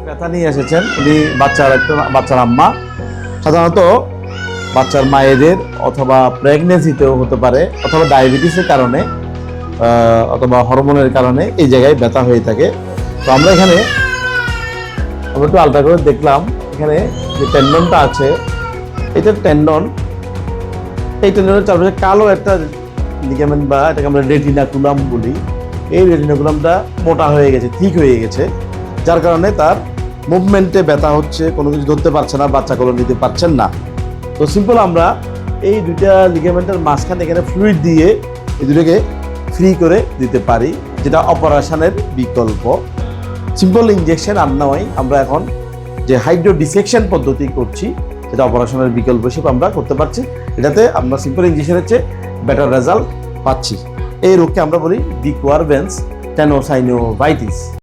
ব্যথা নিয়ে এসেছেন, উনি বাচ্চার আম্মা। সাধারণত বাচ্চার মায়েদের অথবা প্রেগনেন্সিতেও হতে পারে, অথবা ডায়াবেটিসের কারণে অথবা হরমোনের কারণে এই জায়গায় ব্যথা হয়ে থাকে। তো আমরা একটু আলট্রা করে দেখলাম, এখানে যে টেন্ডনটা আছে, এটা টেন্ডন, এই টেন্ডনের চারপাশে কালো একটা লিগামেন্ট বা এটাকে আমরা রেটিনাকুলাম বলি। এই রেটিনাকুলামটা মোটা হয়ে গেছে, ঠিক হয়ে গেছে, যার কারণে তার মুভমেন্টে ব্যথা হচ্ছে, কোনো কিছু ধরতে পারছে না, বাচ্চাগুলো নিতে পারছেন না। তো সিম্পল আমরা এই দুইটা লিগামেন্টের মাঝখানে এখানে ফ্লুইড দিয়ে এই দুটোকে ফ্রি করে দিতে পারি, যেটা অপারেশনের বিকল্প। সিম্পল ইনজেকশন আর নয়, আমরা এখন যে হাইড্রো ডিসেকশন পদ্ধতি করছি, সেটা অপারেশনের বিকল্প হিসেবে আমরা করতে পারছি। এটাতে আমরা সিম্পল ইনজেকশনের চেয়ে বেটার রেজাল্ট পাচ্ছি। এই রোগকে আমরা বলি ডিকুয়ারভেন্স টেনোসাইনোভাইটিস।